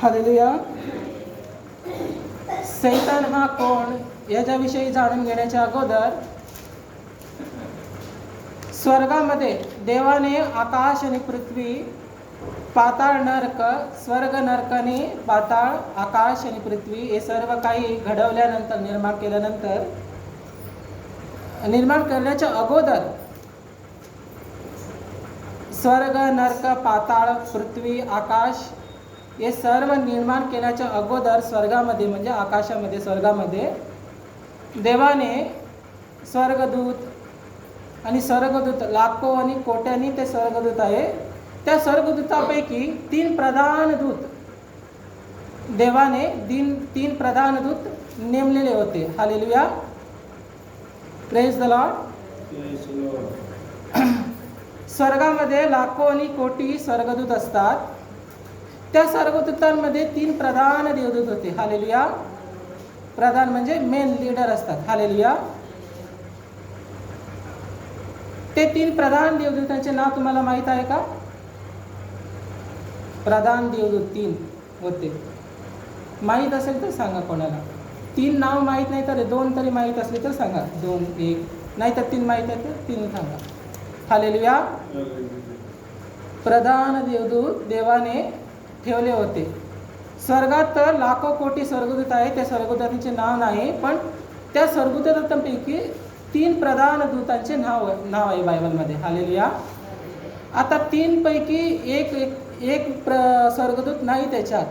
Hallelujah. सैतान हा कोण याच्याविषयी जाणून घेण्याच्या अगोदर स्वर्गामध्ये देवाने आकाश आणि पृथ्वी, पाताळ नरक, स्वर्ग नरकाने पाताळ, आकाश आणि पृथ्वी हे सर्व काही घडवल्यानंतर, निर्माण केल्यानंतर, निर्माण करण्याच्या अगोदर स्वर्ग नरक पाताळ पृथ्वी आकाश हे सर्व निर्माण केल्याच्या अगोदर स्वर्गामध्ये म्हणजे आकाशामध्ये स्वर्गामध्ये देवाने स्वर्गदूत आणि स्वर्गदूत लाखो आणि कोट्यानी ते स्वर्गदूत आहे. त्या स्वर्गदूतापैकी 3 प्रधान दूत देवाने 3 प्रधान दूत नेमलेले होते. हालेलुया. Praise the Lord. स्वर्गामध्ये लाखो आणि कोटी स्वर्गदूत असतात. त्या स्वर्गदूतांमध्ये 3 प्रधान देवदूत होते. हालेलुया. प्रधान म्हणजे मेन लीडर असतात. हालेलुया. ते 3 प्रधान देवदूतांचे नाव तुम्हाला माहित आहे का? प्रधान देवदूत 3 होते. माहीत असेल तर सांगा कोणाला. 3 नाव माहीत नाही तर 2 तरी माहीत असले तर सांगा. 2 1 नाही तर 3 माहीत आहे तर 3 सांगा. हालेलुया. प्रधान देवदूत देवाने ठेवले होते. स्वर्गात तर लाखो कोटी स्वर्गदूत आहे. त्या स्वर्गदूतांचे नाव नाही, पण त्या स्वर्गदूतांपैकी 3 प्रधान दूतांचे नाव आहे बायबलमध्ये. हालेलुया. आता 3 पैकी एक स्वर्गदूत नाही त्याच्यात,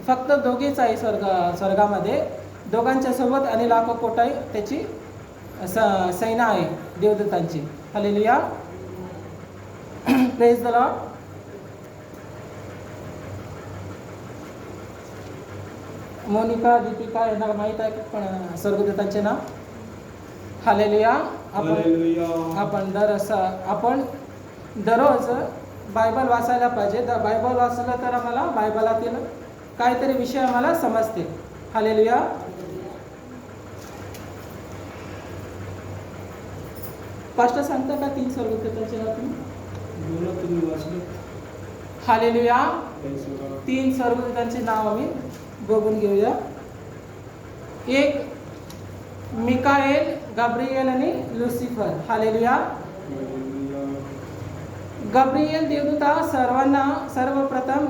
फक्त दोघेच आहे स्वर्गामध्ये. दोघांच्या सोबत आणि लाखो कोटी त्याची सेना आहे देवदूतांची. Hallelujah. Praise the lord. Monica Deepika यांना माहीत आहे पण स्वर्गदूतांचे नाव. हालेलुया. आपण दररोज बायबल वाचायला पाहिजे. बायबल वाचलं तर आम्हाला बायबलातील काहीतरी विषय आम्हाला समजते. हालेलुया. पास्टर सांगता का 3 स्वर्गदूतांचे नाव तुम्ही वाचले? हालेलुया. 3 स्वर्गदूतांचे नाव आम्ही बघून घेऊया. एक मिकाएल, गब्रिएल आणि लुसिफर. हालेलुया. गब्रिएल देवदूत सर्वप्रथम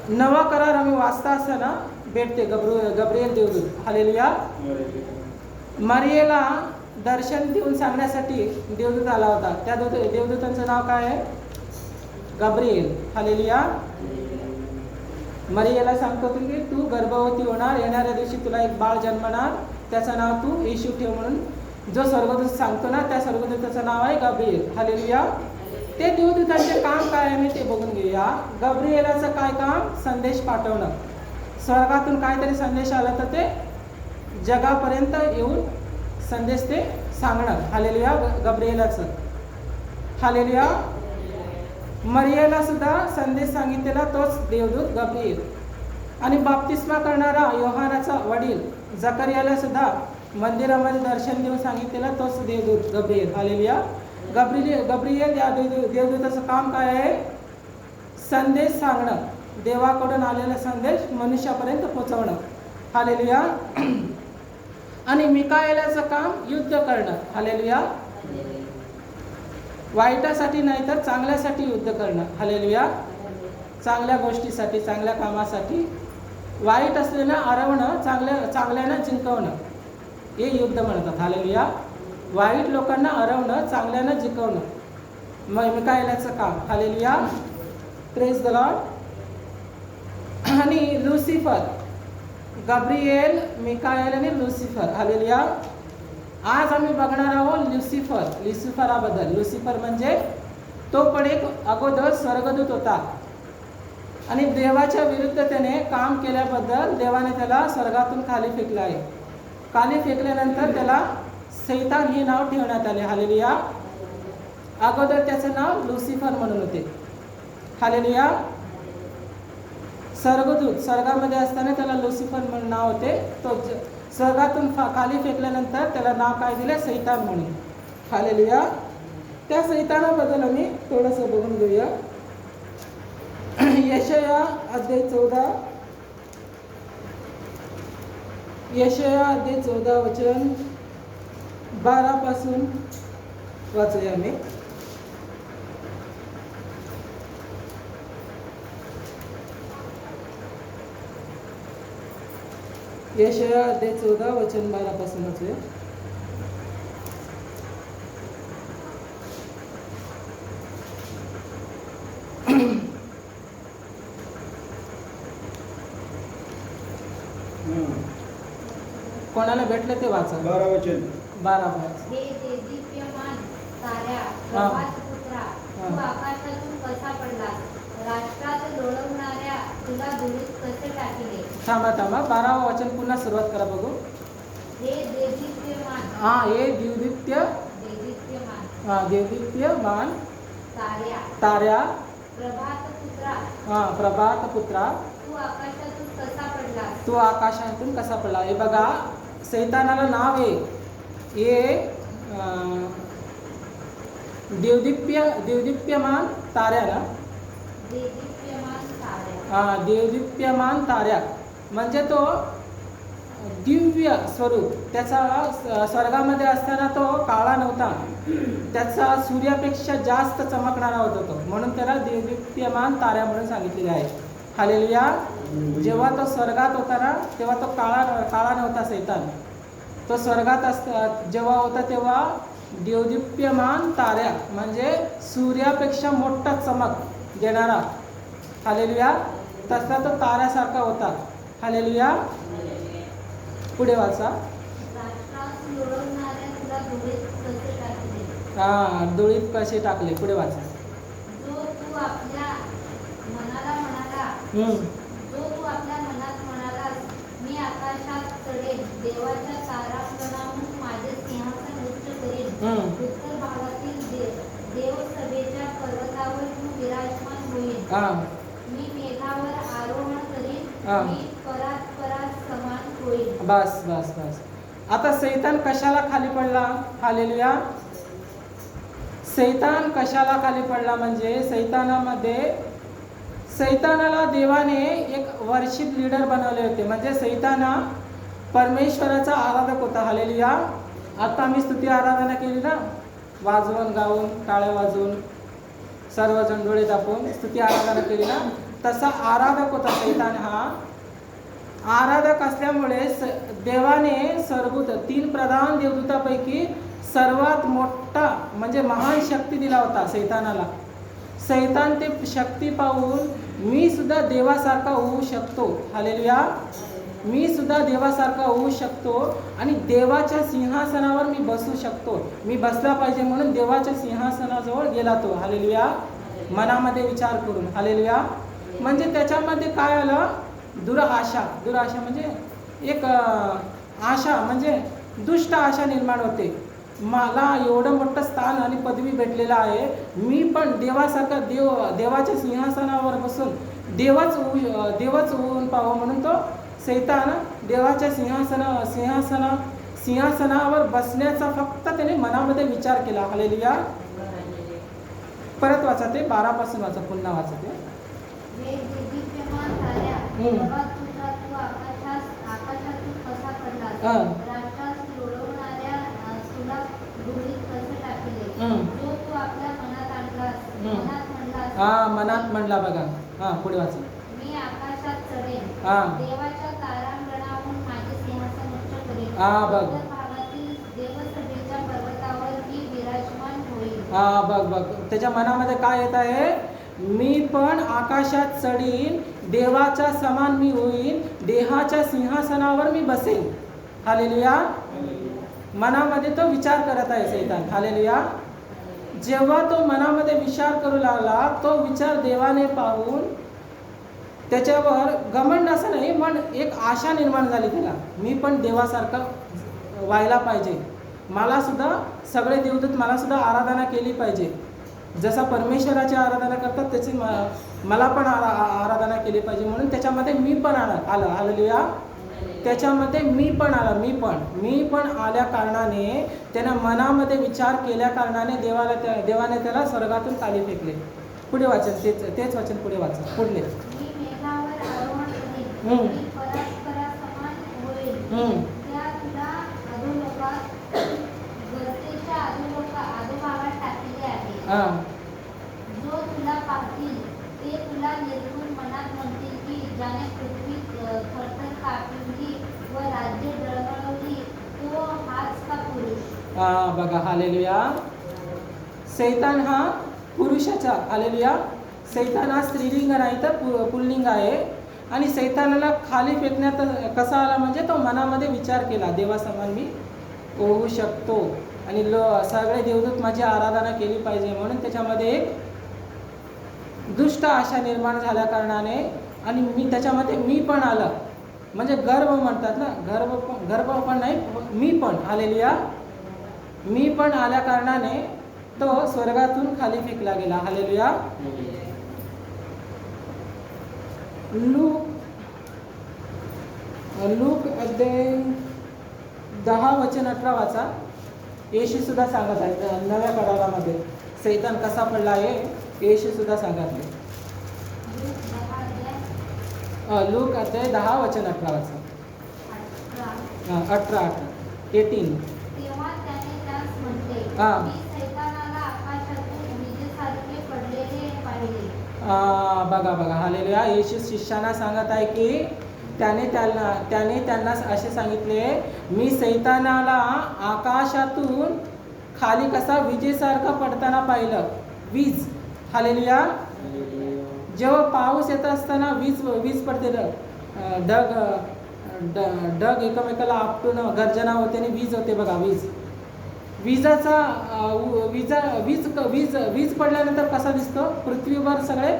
नवा करार आम्ही वाचता असताना भेटते गब्रिएल देवदूत. हालेलुया. मरियेला दर्शन देऊन सांगण्यासाठी देवदूत आला होता. त्या देवदूतांचं नाव काय आहे? गब्रिएल. हालेलुया. मरियेला सांगतो की तू गर्भवती होणार, येणाऱ्या दिवशी तुला एक बाळ जन्मणार, त्याचं नाव तू येशू ठेव म्हणून जो स्वर्गदूत सांगतो ना, त्या स्वर्गदूताचं नाव आहे गब्रिएल. हालेलुया. ते देवदूतांचे काम काय आहे ते बघून घेऊया. गब्रिएलाचं काय काम? संदेश पाठवणं. स्वर्गातून काहीतरी संदेश आला तर ते जगापर्यंत येऊन संदेश ते सांगणं. हालेलुया. गब्रिएलाचं. हालेलुया. मरियेला सुद्धा संदेश सांगितलेला तोच देवदूत गब्रिएल. आणि बाप्तिस्मा करणारा योहानाचा वडील जकरियाला सुद्धा मंदिरामध्ये दर्शन देऊन सांगितलेला तोच देवदूत गब्रिएल. हालेलुया. गब्रिएल या देवदूताचं काम काय आहे? संदेश सांगणं. देवाकडून आलेला संदेश मनुष्यापर्यंत पोहोचवणं. हालेलुया. आणि मिकाएलाचं काम युद्ध करणं. हालेलुया. वाईटासाठी नाही तर चांगल्यासाठी युद्ध करणं. हालेलुया. चांगल्या गोष्टीसाठी, चांगल्या कामासाठी वाईट असलेलं हरवणं, चांगल्यानं जिंकवणं हे युद्ध म्हणतात. हालेलुया. वाईट लोकांना हरवणं, चांगल्यानं जिंकवणं मिकाएलाचं काम. हालेलुया. Praise the Lord. आणि लुसिफर, गब्रिएल, मिकाएल आणि लुसिफर. हालेलुया. आज आम्ही बघणार आहोत लुसिफराबद्दल. लुसिफर म्हणजे तो पण एक अगोदर स्वर्गदूत होता आणि देवाच्या विरुद्ध त्याने काम केल्याबद्दल देवाने त्याला स्वर्गातून खाली फेकलं आहे. खाली फेकल्यानंतर त्याला सैतान हे नाव ठेवण्यात आले. हालेलुया. अगोदर त्याचं नाव लुसिफर म्हणून होते. हालेलुया. स्वर्गदूत स्वर्गामध्ये असताना त्याला लुसिफर म्हणून नाव होते. तो स्वर्गातून खाली फेकल्यानंतर त्याला नाव काय दिलं? सैतान म्हणून. हालेलुया. त्या सैतानाबद्दल आम्ही थोडंसं बघून घेऊया. यशाया अध्याय 14, यशाया अध्याय 14 वचन 12 पासून वाचूया आम्ही. यशाया अध्याय 14 वचन 12 पासून वाचूया. कोणाला भेटलं ते वाचा. 12 वचन. 12 वाच. हे देदीप्यमान ताऱ्या, प्रभासपुत्रा, तू आकाशातून कसा पडलास? राष्ट्रात लोळवणाऱ्या तुला धुळीत कसे टाकले? थांबा 12 वचन पुन्हा सुरुवात करा बघू. हे देदीप्यमान, हे देदीप्यमान ताऱ्या, ताऱ्या, प्रभातपुत्रा, प्रभात पुत्रा, तू आकाशातून कसा पडलास? तू आकाशातून कसा पडला. हे बघा, सैतानाला नाव आहे हे देवदीप्यमान ताऱ्याला. देदीप्यमान ताऱ्या, देवदीप्यमान ताऱ्या म्हणजे तो दिव्य स्वरूप. त्याचा स्वर्गामध्ये असताना तो काळा नव्हता, त्याचा सूर्यापेक्षा जास्त चमकणारा होता तो, म्हणून त्याला देवदीप्यमान ताऱ्या म्हणून सांगितलेले आहे. हालेलुया. जेव्हा तो स्वर्गात होता ना, तेव्हा तो काळा नव्हता सैतान. तो स्वर्गात जेव्हा होता तेव्हा देवदीप्यमान ताऱ्या म्हणजे सूर्यापेक्षा मोठा चमक देणारा. हालेलुया. तसा तो ताऱ्यासारखा होता. हालेलुया. पुढे वाचा. राष्ट्रात लोळवणाऱ्या तुला धुळीत कसे टाकले? धुळीत कसे टाकले. पुढे वाचा. जो तू आपल्या मनात म्हणालास, मी आकाशात चढेन, देवाच्या तारांगणाहून माझे सिंहासन उच्च करेन, उत्तर भागातील देवसभेच्या पर्वतावर तू विराजमान होईल, मी मेघावर आरोहण करीन, मी परात समान होईल. बस. आता सैतान कशाला खाली पडला. हालेलुया. सैतान कशाला खाली पडला म्हणजे सैतानाला देवाने एक वर्शिप लीडर बनवले होते. म्हणजे सैताना परमेश्वराचा आराधक होता. हालेलुया. आता आम्ही स्तुती आराधना केली ना, वाजवून गाऊन टाळ्या वाजवून सर्वजण डोळे दाखवून स्तुती आराधना केली ना, तसा आराधक होता सैतान. हा आराधक असल्यामुळे देवाने सर्वभूत 3 प्रधान देवदूतापैकी सर्वात मोठा म्हणजे महान शक्ती दिला होता सैतानाला. सैतान ते शक्ती पाहून मी सुद्धा देवासारखा होऊ शकतो. हालेलुया. मी सुद्धा देवासारखा होऊ शकतो आणि देवाच्या सिंहासनावर मी बसू शकतो. मी बसला पाहिजे म्हणून देवाच्या सिंहासनाजवळ गेला तो. हालेलुया. मनामध्ये विचार करून. हालेलुया. म्हणजे त्याच्यामध्ये काय आलं, दुराशा म्हणजे एक आशा म्हणजे दुष्ट आशा निर्माण होते. मला एवढं मोठं स्थान आणि पदवी भेटलेलं आहे, मी पण देवासारखा देवाच्या सिंहासनावर बसून देवच होऊन पाहावं म्हणून तो सैतान देवाच्या सिंहासनावर बसण्याचा फक्त त्याने मनामध्ये विचार केला. हालेलुया. परत वाचा ते 12 पासून वाचा. पुन्हा वाचा ते. हे देदीप्यमान ताऱ्या, प्रभातपुत्रा, तू आकाशातून कसा पडलास? राष्ट्रात लोळवणाऱ्या तुला धुळीत कसे टाकले? जो तू आपल्या मनात म्हणला बघा. पुढे वाचा. मी आकाशात चढेन, देवाच्या तारांगणाहून माझे सिंहासन उच्च करेन, उत्तर भागातील देवसभेच्या पर्वतावर मी विराजमान होईल. बघ त्याच्या मनामध्ये काय येत आहे, मी पण आकाशात चढीन, देवाच्या समान मी होईन, देहाच्या सिंहासनावर मी बसेन. हालेलुया. मनामध्ये तो विचार करत आहे सैतान. हालेलुया. जेव्हा तो मनामध्ये विचार करू लागला, तो विचार देवाने पाहून त्याच्यावर घमंड असं नाही पण एक आशा निर्माण झाली त्याला, मी पण देवासारखा व्हायला पाहिजे, मला सुद्धा सगळे देवदूत मला सुद्धा आराधना केली पाहिजे, जसा परमेश्वराची आराधना करतात त्याची मला पण आराधना केली पाहिजे, म्हणून त्याच्यामध्ये मी पण आलं. हालेलुया. त्याच्यामध्ये मी पण आल्या कारणाने त्यानं मनामध्ये विचार केल्या कारणाने देवाने त्याला स्वर्गातून खाली फेकले. पुढे वाचन तेच वचन पुढे वाचा पुढले. मी मेघावर आरोहण करीन, मी परस्परासमान होईल. त्या तुला अधोलोकात गर्तेच्या अधोभागात टाकले आहे. जो तुला पाहतील ते तुला निर्गुण मनात म्हणतील की ज्याने पृथ्वी थरथर कापली व राज्य डळमळवली तो हाच का पुरुष. बघा हालेलुया. सैतान हा पुरुषाचा, हालेलुया, सैतान हा स्त्रीलिंग नाही तर पुल्लिंग आहे. आणि सैतानाला खाली फेकण्यात कसा आला म्हणजे तो मनामध्ये विचार केला देवासमान मी होऊ शकतो आणि सगळे देवदूत माझी आराधना केली पाहिजे म्हणून त्याच्यामध्ये एक दुष्ट आशा निर्माण झाल्या कारणाने आणि त्याच्यामध्ये मी पण आलं म्हणजे गर्व म्हणतात ना, गर्भ पण नाही मी पण, हालेलुया, मी पण आल्या कारणाने तो स्वर्गातून खाली फेकला गेला. हालेलुया. लूक अध्याय 10 वचन 18 वाचा. येशू सुद्धा सांगत आहे नव्या करारामध्ये सैतान कसा पडला आहे येशू सुद्धा सांगत आहे. लूक अध्याय 10 वचन 18 वाचा. 18 तेव्हा त्याने त्यास म्हटले, मी सैतानाला आकाशातून विजेसारखे पडलेले पाहिले. बघा हालेलुया. येशू शिष्याना सांगत आहे की त्याने त्यांना असे सांगितले, मी सैतानाला आकाशातून खाली कसा विजेसारखं पडताना पाहिलं. वीज, हालेलुया. जेव्हा पाऊस येत असताना वीज पडते, ढग एकमेकाला आपटून गर्जना होते आणि वीज होते बघा. वीज पडल्यानंतर कसा दिसतो पृथ्वीवर सगळे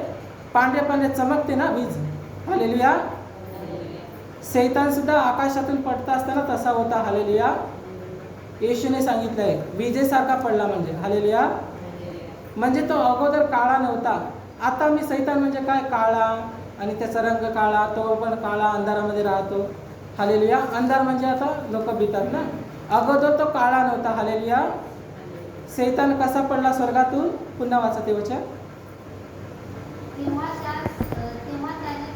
पांढरे चमकते ना वीज. हालेलुया. सैतान सुद्धा आकाशातून पडता असताना तसा होता. हालेलुया. येशूने सांगितलंय विजेसारखा पडला म्हणजे, हालेलुया, म्हणजे तो अगोदर काळा नव्हता. आता मी सैतान म्हणजे काय, काळा आणि त्याचा रंग काळा, तो पण काळा अंधारामध्ये राहतो. हालेलुया. अंधार म्हणजे आता लोक भितात ना, अगोदर तो काळा नव्हता. हालेलुया. सैतान कसा पडला स्वर्गातून, पुन्हा वाचा ते वचन. तेव्हा त्याने